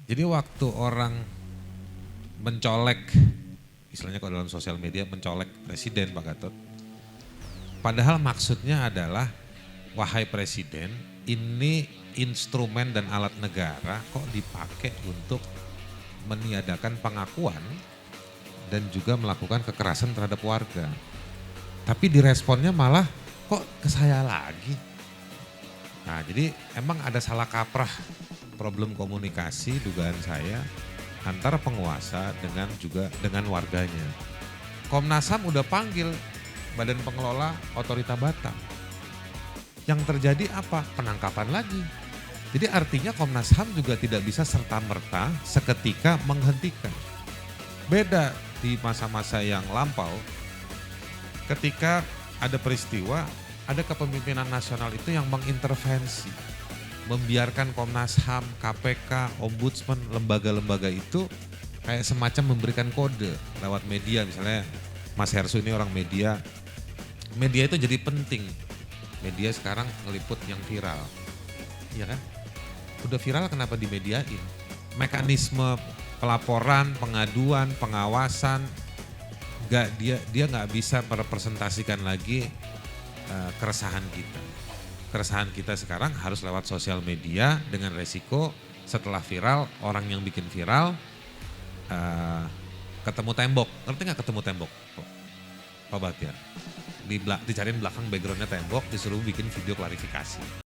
Jadi waktu orang mencolek, istilahnya kalau dalam sosial media mencolek presiden Pak Gatot, padahal maksudnya adalah, wahai presiden, ini instrumen dan alat negara kok dipakai untuk meniadakan pengakuan dan juga melakukan kekerasan terhadap warga. Tapi diresponnya malah kok ke saya lagi. Nah, jadi emang ada salah kaprah problem komunikasi dugaan saya antara penguasa dengan warganya. Komnas HAM udah panggil Badan Pengelola Otorita Batam. Yang terjadi apa? Penangkapan lagi. Jadi artinya Komnas HAM juga tidak bisa serta-merta seketika menghentikan. Beda di masa-masa yang lampau, ketika ada peristiwa, ada kepemimpinan nasional itu yang mengintervensi, membiarkan Komnas HAM, KPK, Ombudsman, lembaga-lembaga itu kayak semacam memberikan kode lewat media. Misalnya Mas Hersu ini orang media, media itu jadi penting. Media sekarang ngeliput yang viral, iya kan? Udah viral kenapa dimediain? Mekanisme pelaporan, pengaduan, pengawasan, dia nggak bisa merepresentasikan lagi keresahan kita. Keresahan kita sekarang harus lewat sosial media dengan resiko setelah viral, orang yang bikin viral ketemu tembok. Ngerti nggak ketemu tembok, Pak Bahtiar? Dicariin belakang backgroundnya tembok, disuruh bikin video klarifikasi.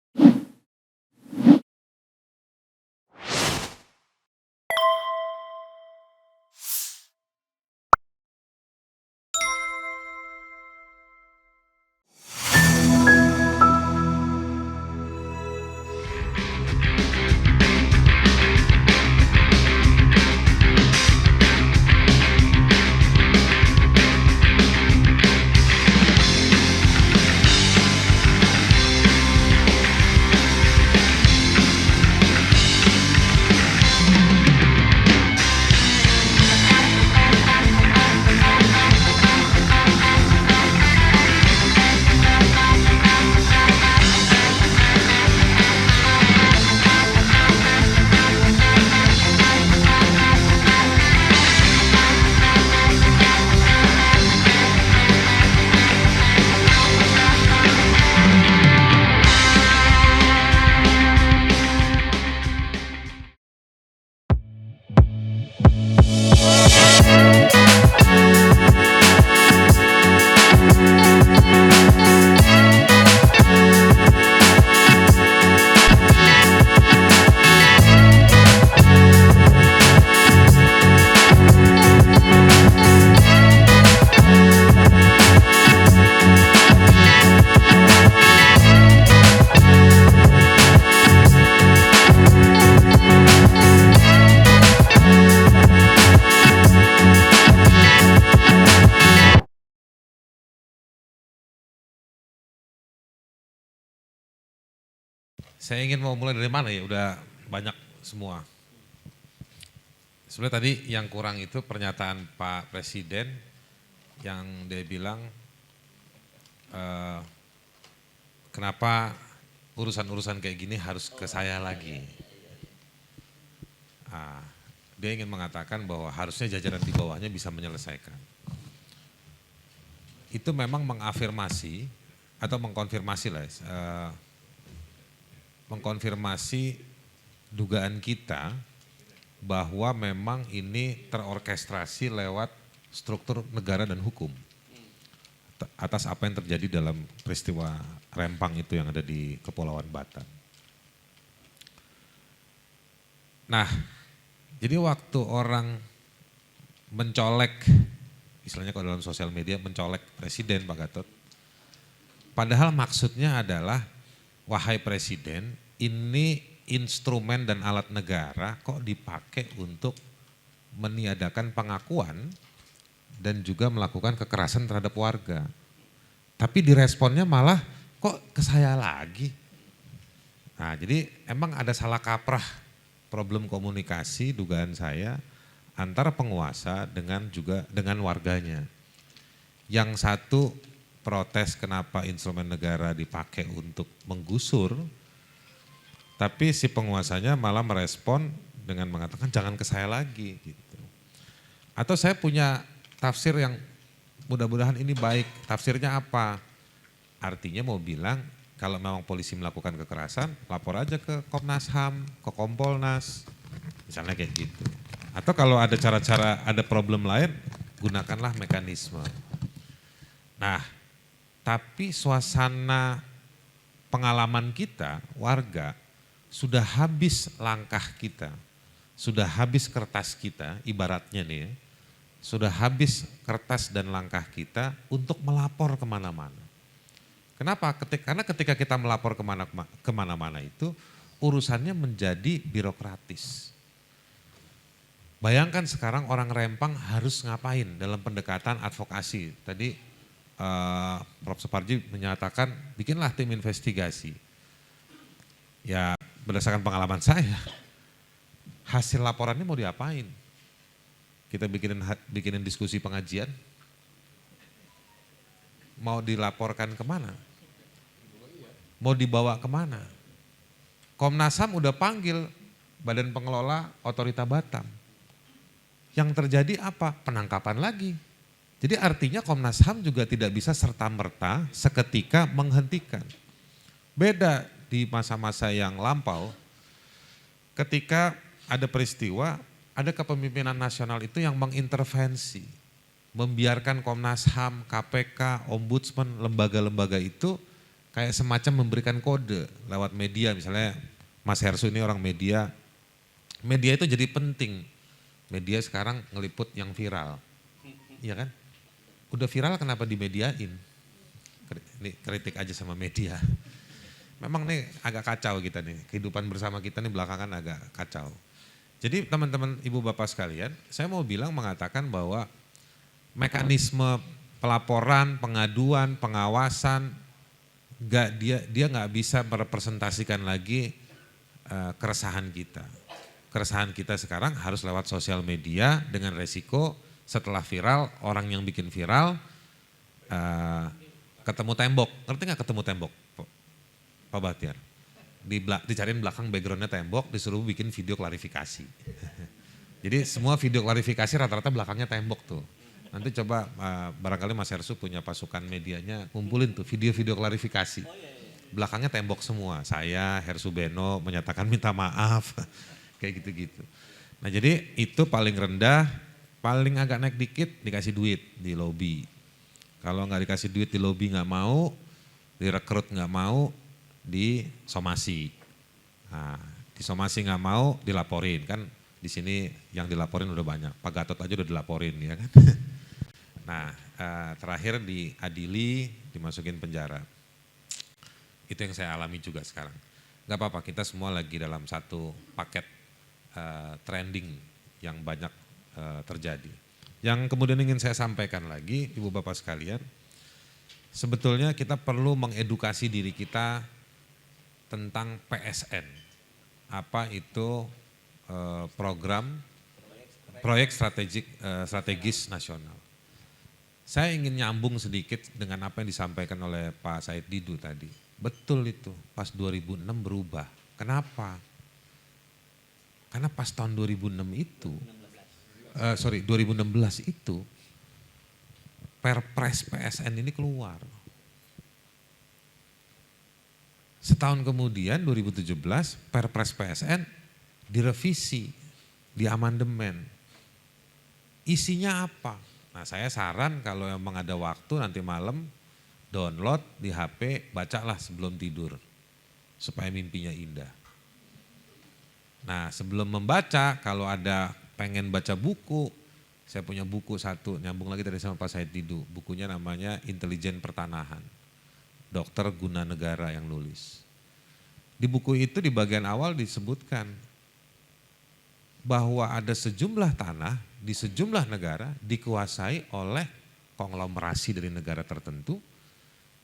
Saya ingin mau mulai dari mana ya, udah banyak semua. Sebenarnya tadi yang kurang itu pernyataan Pak Presiden yang dia bilang kenapa urusan-urusan kayak gini harus ke saya lagi. Dia ingin mengatakan bahwa harusnya jajaran di bawahnya bisa menyelesaikan. Itu memang mengafirmasi atau mengkonfirmasi lah, mengkonfirmasi dugaan kita bahwa memang ini terorkestrasi lewat struktur negara dan hukum atas apa yang terjadi dalam peristiwa Rempang itu yang ada di Kepulauan Batam. Nah, jadi waktu orang mencolek, istilahnya kalau dalam sosial media mencolek presiden Pak Gatot, padahal maksudnya adalah, wahai presiden, ini instrumen dan alat negara kok dipakai untuk meniadakan pengakuan dan juga melakukan kekerasan terhadap warga. Tapi diresponnya malah kok ke saya lagi. Nah, jadi emang ada salah kaprah problem komunikasi dugaan saya antara penguasa dengan warganya. Yang satu protes kenapa instrumen negara dipakai untuk menggusur, tapi si penguasanya malah merespon dengan mengatakan jangan ke saya lagi gitu. Atau saya punya tafsir yang mudah-mudahan ini baik, tafsirnya apa? Artinya mau bilang kalau memang polisi melakukan kekerasan, lapor aja ke Komnas HAM, ke Kompolnas, misalnya kayak gitu. Atau kalau ada cara-cara, ada problem lain, gunakanlah mekanisme. Nah, tapi suasana pengalaman kita, warga, sudah habis langkah kita, sudah habis kertas kita, ibaratnya nih ya, sudah habis kertas dan langkah kita untuk melapor kemana-mana. Kenapa? Karena ketika kita melapor kemana-mana itu, urusannya menjadi birokratis. Bayangkan sekarang orang Rempang harus ngapain dalam pendekatan advokasi. Tadi Prof. Suparji menyatakan bikinlah tim investigasi. Ya berdasarkan pengalaman saya, hasil laporannya mau diapain? Kita bikinin diskusi pengajian, mau dilaporkan kemana? Mau dibawa kemana? Komnas HAM udah panggil Badan Pengelola Otorita Batam. Yang terjadi apa? Penangkapan lagi. Jadi artinya Komnas HAM juga tidak bisa serta-merta seketika menghentikan. Beda di masa-masa yang lampau, ketika ada peristiwa, ada kepemimpinan nasional itu yang mengintervensi, membiarkan Komnas HAM, KPK, Ombudsman, lembaga-lembaga itu kayak semacam memberikan kode lewat media. Misalnya Mas Hersu ini orang media, media itu jadi penting. Media sekarang ngeliput yang viral, iya kan? Udah viral kenapa dimediain? Ini kritik aja sama media. Memang nih agak kacau kita nih, kehidupan bersama kita nih belakangan agak kacau. Jadi teman-teman ibu bapak sekalian, saya mau mengatakan bahwa mekanisme pelaporan, pengaduan, pengawasan, dia nggak bisa merepresentasikan lagi keresahan kita. Keresahan kita sekarang harus lewat sosial media dengan resiko setelah viral, orang yang bikin viral ketemu tembok. Ngerti nggak ketemu tembok, Pak Bahtiar? Dicariin belakang backgroundnya tembok, disuruh bikin video klarifikasi. Jadi semua video klarifikasi rata-rata belakangnya tembok tuh. Nanti coba barangkali Mas Hersu punya pasukan medianya, kumpulin tuh video-video klarifikasi. Belakangnya tembok semua, saya Hersu Beno menyatakan minta maaf, kayak gitu-gitu. Nah jadi itu paling rendah, paling agak naik dikit dikasih duit di lobby. Kalau nggak dikasih duit di lobby nggak mau, direkrut nggak mau, di somasi. Nah, di somasi nggak mau dilaporin kan, di sini yang dilaporin udah banyak. Pak Gatot aja udah dilaporin ya kan. Nah terakhir diadili, dimasukin penjara. Itu yang saya alami juga sekarang. Gak apa-apa, kita semua lagi dalam satu paket trending yang banyak terjadi. Yang kemudian ingin saya sampaikan lagi, ibu bapak sekalian, sebetulnya kita perlu mengedukasi diri kita tentang PSN. Apa itu proyek strategis nasional. Saya ingin nyambung sedikit dengan apa yang disampaikan oleh Pak Said Didu tadi. Betul itu, pas 2006 berubah. Kenapa? Karena pas tahun 2006 itu, 2016 itu, Perpres PSN ini keluar. Setahun kemudian 2017 Perpres PSN direvisi, diamandemen. Isinya apa? Nah saya saran kalau memang ada waktu nanti malam download di HP, bacalah sebelum tidur supaya mimpinya indah. Nah sebelum membaca kalau ada pengen baca buku, saya punya buku satu, nyambung lagi tadi sama Pak Said Didu, bukunya namanya Intelijen Pertanahan. Dr. Guna Negara yang nulis. Di buku itu di bagian awal disebutkan bahwa ada sejumlah tanah di sejumlah negara dikuasai oleh konglomerasi dari negara tertentu,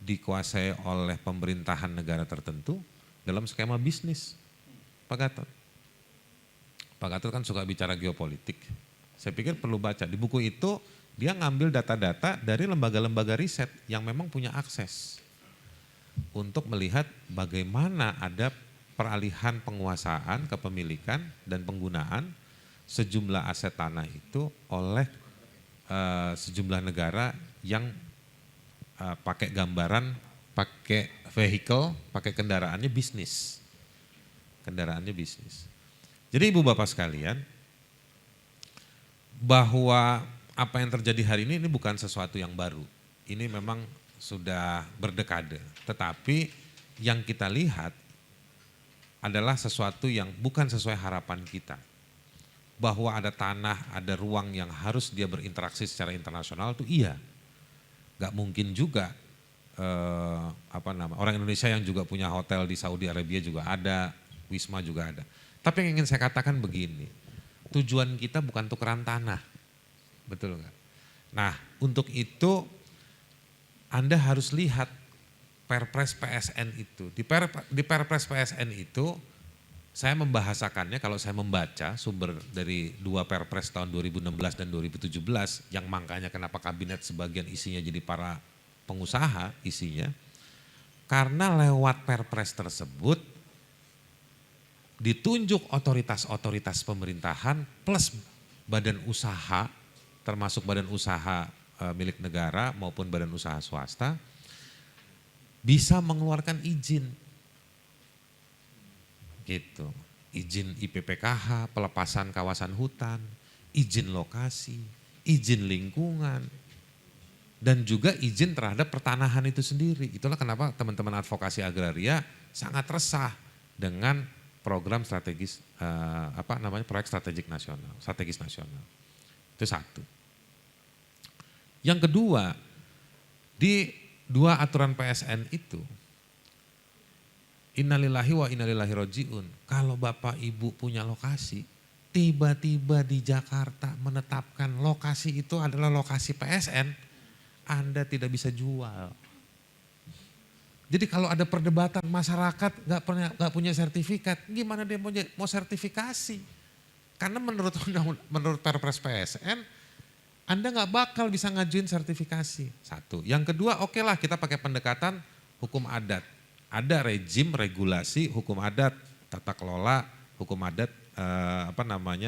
dikuasai oleh pemerintahan negara tertentu dalam skema bisnis. Pak Gatot. Pak Gatot kan suka bicara geopolitik. Saya pikir perlu baca. Di buku itu dia ngambil data-data dari lembaga-lembaga riset yang memang punya akses untuk melihat bagaimana ada peralihan penguasaan, kepemilikan, dan penggunaan sejumlah aset tanah itu oleh sejumlah negara yang pakai gambaran, pakai vehicle, pakai kendaraannya bisnis. Kendaraannya bisnis. Jadi ibu bapak sekalian, bahwa apa yang terjadi hari ini bukan sesuatu yang baru. Ini memang sudah berdekade. Tetapi yang kita lihat adalah sesuatu yang bukan sesuai harapan kita. Bahwa ada tanah, ada ruang yang harus dia berinteraksi secara internasional itu iya. Gak mungkin juga orang Indonesia yang juga punya hotel di Saudi Arabia juga ada, Wisma juga ada. Tapi yang ingin saya katakan begini, tujuan kita bukan tukeran tanah, betul nggak? Nah untuk itu Anda harus lihat Perpres PSN itu. Di Perpres PSN itu saya membahasakannya, kalau saya membaca sumber dari dua Perpres tahun 2016 dan 2017, yang makanya kenapa kabinet sebagian isinya jadi para pengusaha isinya, karena lewat Perpres tersebut ditunjuk otoritas-otoritas pemerintahan plus badan usaha, termasuk badan usaha milik negara maupun badan usaha swasta, bisa mengeluarkan izin. Gitu. Izin IPPKH, pelepasan kawasan hutan, izin lokasi, izin lingkungan, dan juga izin terhadap pertanahan itu sendiri. Itulah kenapa teman-teman advokasi agraria sangat resah dengan program strategis proyek strategis nasional. Itu satu. Yang kedua, di dua aturan PSN itu, innalillahi wa innalillahi roji'un. Kalau Bapak Ibu punya lokasi, tiba-tiba di Jakarta menetapkan lokasi itu adalah lokasi PSN, Anda tidak bisa jual. Jadi kalau ada perdebatan masyarakat nggak punya sertifikat, gimana dia mau sertifikasi? Karena menurut Perpres PSN, Anda nggak bakal bisa ngajuin sertifikasi. Satu. Yang kedua, oke lah kita pakai pendekatan hukum adat. Ada rejim regulasi hukum adat, tata kelola hukum adat,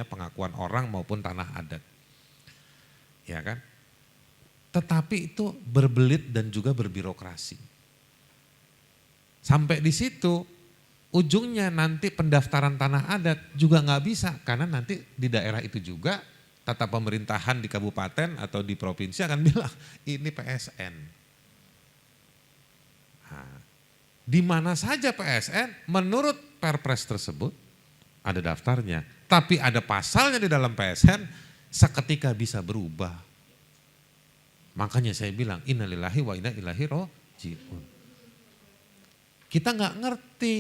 pengakuan orang maupun tanah adat. Ya kan? Tetapi itu berbelit dan juga berbirokrasi. Sampai di situ ujungnya nanti pendaftaran tanah adat juga nggak bisa, karena nanti di daerah itu juga tata pemerintahan di kabupaten atau di provinsi akan bilang ini PSN. Nah, di mana saja PSN menurut Perpres tersebut ada daftarnya, tapi ada pasalnya di dalam PSN seketika bisa berubah. Makanya saya bilang innalillahi wa inna ilaihi roji'un. Kita nggak ngerti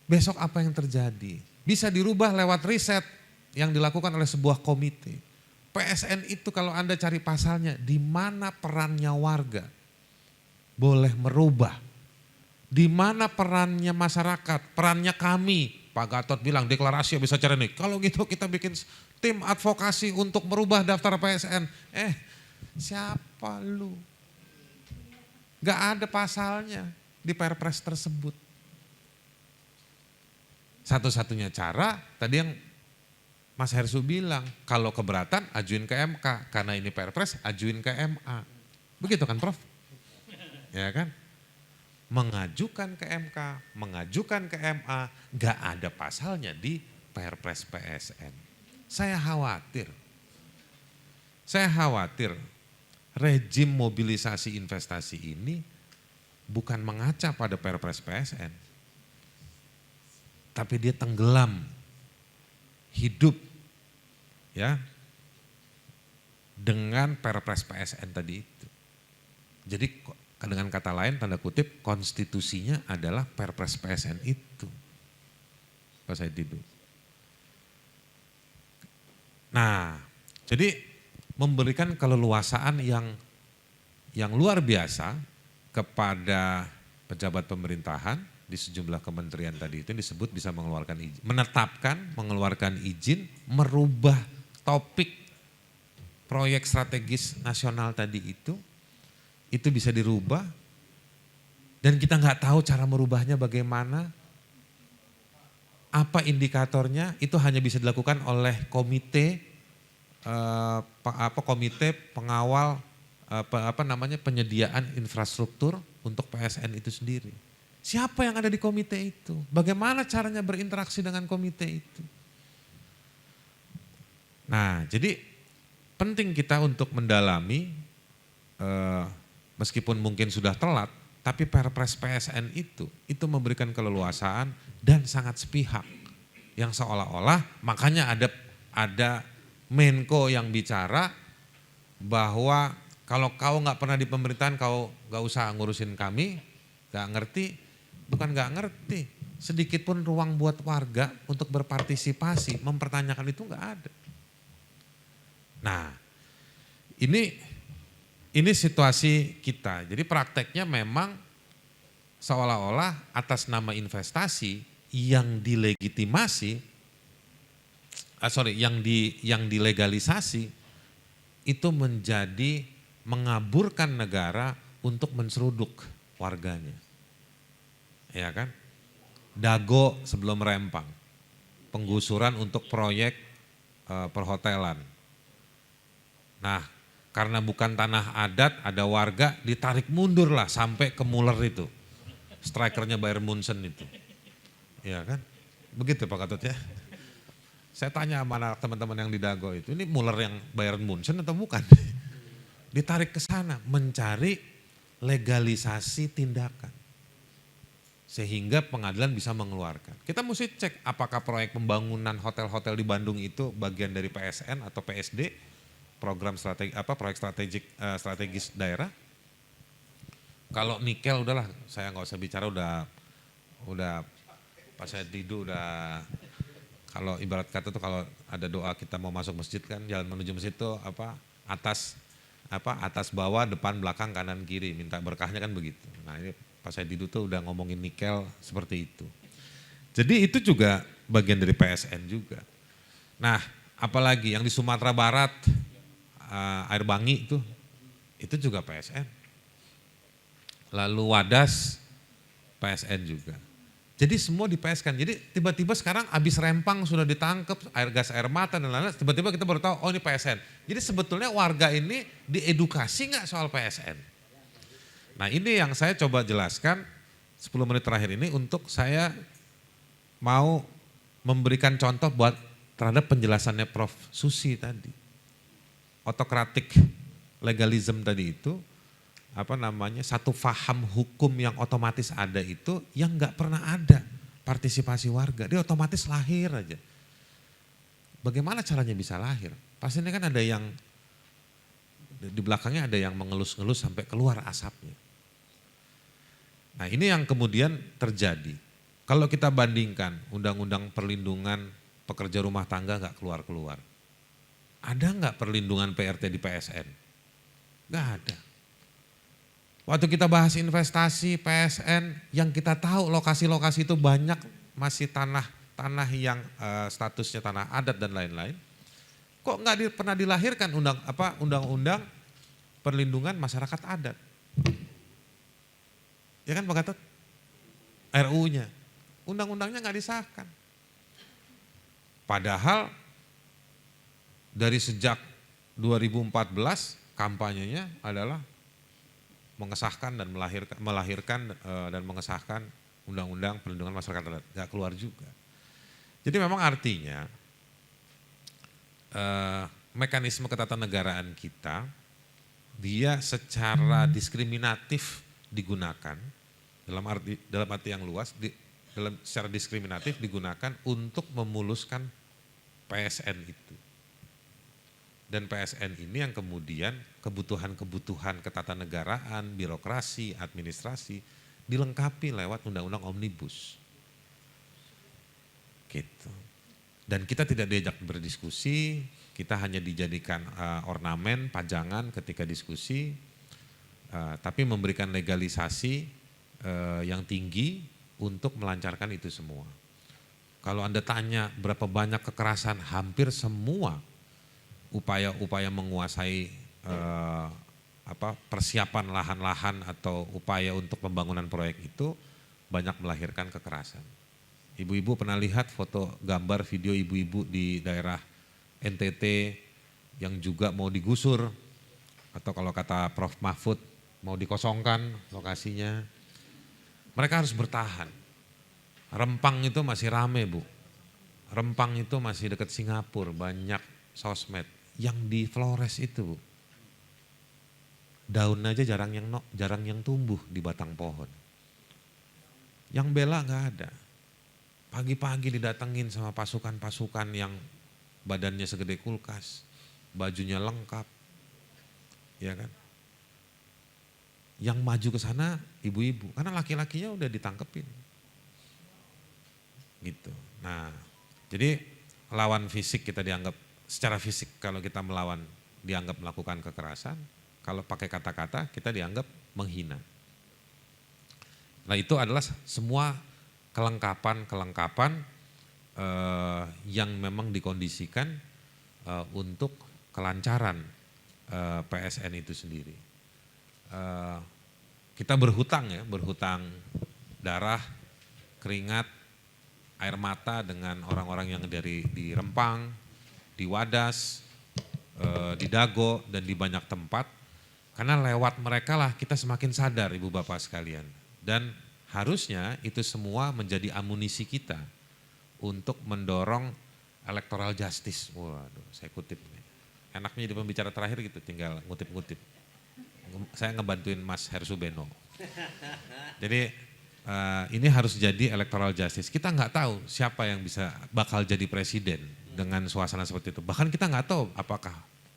besok apa yang terjadi. Bisa dirubah lewat riset yang dilakukan oleh sebuah komite. PSN itu kalau Anda cari pasalnya, di mana perannya warga boleh merubah. Di mana perannya masyarakat, perannya kami. Pak Gatot bilang deklarasi bisa cari nih. Kalau gitu kita bikin tim advokasi untuk merubah daftar PSN. Siapa lu? Gak ada pasalnya di Perpres tersebut. Satu-satunya cara tadi yang Mas Hersu bilang, kalau keberatan ajuin ke MK, karena ini Perpres ajuin ke MA. Begitu kan Prof? Ya kan? Mengajukan ke MK, mengajukan ke MA, gak ada pasalnya di Perpres PSN. Saya khawatir rejim mobilisasi investasi ini bukan mengaca pada Perpres PSN, tapi dia tenggelam hidup ya dengan Perpres PSN tadi itu. Jadi dengan kata lain tanda kutip konstitusinya adalah Perpres PSN itu. Pak Said Didu. Nah, jadi memberikan keleluasaan yang luar biasa kepada pejabat pemerintahan di sejumlah kementerian tadi itu disebut bisa mengeluarkan izin, mengeluarkan izin, merubah topik proyek strategis nasional tadi itu bisa dirubah dan kita nggak tahu cara merubahnya bagaimana. Apa indikatornya? Itu hanya bisa dilakukan oleh komite komite pengawal penyediaan infrastruktur untuk PSN itu sendiri. Siapa yang ada di komite itu? Bagaimana caranya berinteraksi dengan komite itu? Nah, jadi penting kita untuk mendalami, meskipun mungkin sudah telat, tapi Perpres PSN itu memberikan keleluasaan dan sangat sepihak. Yang seolah-olah makanya ada Menko yang bicara bahwa kalau kau nggak pernah di pemerintahan kau nggak usah ngurusin kami, nggak ngerti, bukan nggak ngerti, sedikit pun ruang buat warga untuk berpartisipasi, mempertanyakan itu nggak ada. Nah, ini situasi kita. Jadi prakteknya memang seolah-olah atas nama investasi yang dilegitimasi, yang dilegalisasi itu menjadi mengaburkan negara untuk menseruduk warganya. Ya kan? Dago sebelum Rempang, penggusuran untuk proyek perhotelan. Nah, karena bukan tanah adat, ada warga ditarik mundur lah sampai ke Muller itu. Strikernya Bayern Munchen itu. Ya kan? Begitu Pak Ketut ya. Saya tanya sama teman-teman yang di Dago itu, ini Muller yang Bayern Munchen atau bukan? Ditarik ke sana mencari legalisasi tindakan. Sehingga pengadilan bisa mengeluarkan. Kita mesti cek apakah proyek pembangunan hotel-hotel di Bandung itu bagian dari PSN atau PSD, program proyek strategis daerah. Kalau nikel udahlah, saya nggak usah bicara, udah pas saya tidur udah. Kalau ibarat kata tuh kalau ada doa kita mau masuk masjid kan, jalan menuju masjid tuh atas bawah, depan belakang kanan kiri, minta berkahnya kan begitu. Nah ini pas saya tidur tuh udah ngomongin nikel seperti itu. Jadi itu juga bagian dari PSN juga. Nah apalagi yang di Sumatera Barat, Air Bangi itu juga PSN. Lalu Wadas PSN juga. Jadi semua di-PS-kan. Jadi tiba-tiba sekarang abis Rempang sudah ditangkap, gas air mata dan lain-lain, tiba-tiba kita baru tahu, oh ini PSN. Jadi sebetulnya warga ini diedukasi nggak soal PSN? Nah ini yang saya coba jelaskan 10 menit terakhir ini untuk saya mau memberikan contoh terhadap penjelasannya Prof. Susi tadi. Otokratik legalism tadi itu, satu faham hukum yang otomatis ada itu yang nggak pernah ada partisipasi warga, dia otomatis lahir aja. Bagaimana caranya bisa lahir? Pastinya kan ada yang di belakangnya ada yang mengelus-ngelus sampai keluar asapnya. Nah ini yang kemudian terjadi. Kalau kita bandingkan undang-undang perlindungan pekerja rumah tangga nggak keluar-keluar. Ada nggak perlindungan PRT di PSN? Nggak ada. Waktu kita bahas investasi PSN, yang kita tahu lokasi-lokasi itu banyak masih tanah yang statusnya tanah adat dan lain-lain. Kok nggak pernah dilahirkan undang-undang perlindungan masyarakat adat? Ya kan Pak Gatot? RU-nya, undang-undangnya nggak disahkan. Padahal dari sejak 2014 kampanyenya adalah mengesahkan dan melahirkan dan mengesahkan undang-undang perlindungan masyarakat adat, nggak keluar juga. Jadi memang artinya mekanisme ketatanegaraan kita dia secara diskriminatif digunakan dalam arti yang luas, secara diskriminatif digunakan untuk memuluskan PSN itu. Dan PSN ini yang kemudian kebutuhan-kebutuhan ketatanegaraan, birokrasi, administrasi dilengkapi lewat undang-undang omnibus. Gitu. Dan kita tidak diajak berdiskusi, kita hanya dijadikan ornamen, pajangan ketika diskusi, tapi memberikan legalisasi yang tinggi untuk melancarkan itu semua. Kalau Anda tanya berapa banyak kekerasan, hampir semua upaya-upaya menguasai persiapan lahan-lahan atau upaya untuk pembangunan proyek itu banyak melahirkan kekerasan. Ibu-ibu pernah lihat foto gambar video ibu-ibu di daerah NTT yang juga mau digusur, atau kalau kata Prof. Mahfud mau dikosongkan lokasinya. Mereka harus bertahan. Rempang itu masih rame, Bu. Rempang itu masih dekat Singapura, banyak sosmed. Yang di Flores itu, Bu, daun aja jarang yang tumbuh di batang pohon. Yang bela nggak ada. Pagi-pagi didatengin sama pasukan-pasukan yang badannya segede kulkas, bajunya lengkap, ya kan? Yang maju ke sana ibu-ibu, karena laki-lakinya udah ditangkepin. Gitu. Nah, jadi lawan fisik kita dianggap, secara fisik kalau kita melawan dianggap melakukan kekerasan, kalau pakai kata-kata kita dianggap menghina. Nah, itu adalah semua kelengkapan yang memang dikondisikan untuk kelancaran PSN itu sendiri. Kita berhutang darah, keringat, air mata dengan orang-orang yang dari di Rempang, di Wadas, di Dago, dan di banyak tempat. Karena lewat mereka lah kita semakin sadar, Ibu Bapak sekalian. Dan harusnya itu semua menjadi amunisi kita untuk mendorong electoral justice. Waduh, saya kutip nih. Enaknya di pembicara terakhir gitu, tinggal ngutip-ngutip. Saya ngebantuin Mas Hersubeno. Jadi ini harus jadi electoral justice. Kita nggak tahu siapa yang bakal jadi presiden dengan suasana seperti itu. Bahkan kita nggak tahu apakah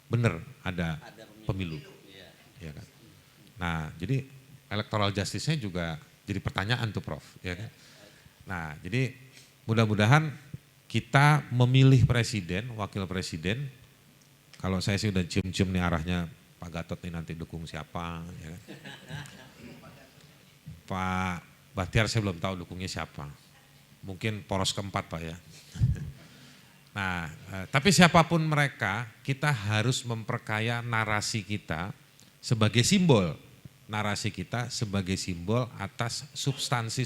benar ada pemilu. Ya kan? Nah, jadi electoral justice-nya juga jadi pertanyaan tuh, Prof. Ya kan? Nah, jadi mudah-mudahan kita memilih presiden, wakil presiden. Kalau saya sih udah cium-cium nih arahnya, Pak Gatot nih nanti dukung siapa, ya kan? Pak Bahtiar saya belum tahu dukungnya siapa. Mungkin poros keempat, Pak, ya. Nah, tapi siapapun mereka, kita harus memperkaya narasi kita sebagai simbol. Narasi kita sebagai simbol atas substansi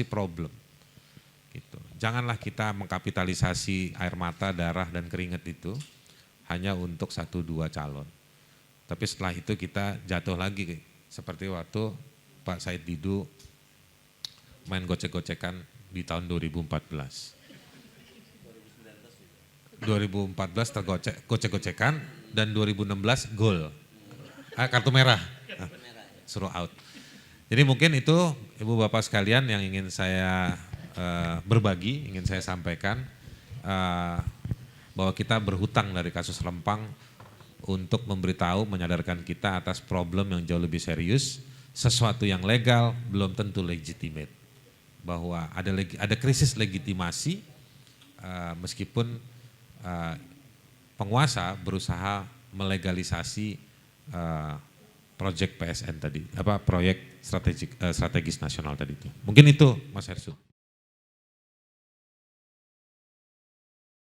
problem. Gitu. Janganlah kita mengkapitalisasi air mata, darah, dan keringat itu hanya untuk 1-2 calon. Tapi setelah itu kita jatuh lagi seperti waktu Pak Said Didu main gocek-gocekan di tahun 2014. 2014 tergocek-gocekan dan 2016 gol. Kartu merah. Suruh out. Jadi mungkin itu Ibu Bapak sekalian yang ingin saya berbagi, ingin saya sampaikan bahwa kita berhutang dari kasus Rempang untuk memberitahu, menyadarkan kita atas problem yang jauh lebih serius. Sesuatu yang legal belum tentu legitimate. Bahwa ada krisis legitimasi meskipun penguasa berusaha melegalisasi proyek PSN tadi, proyek strategis nasional tadi itu. Mungkin itu Mas Hersu.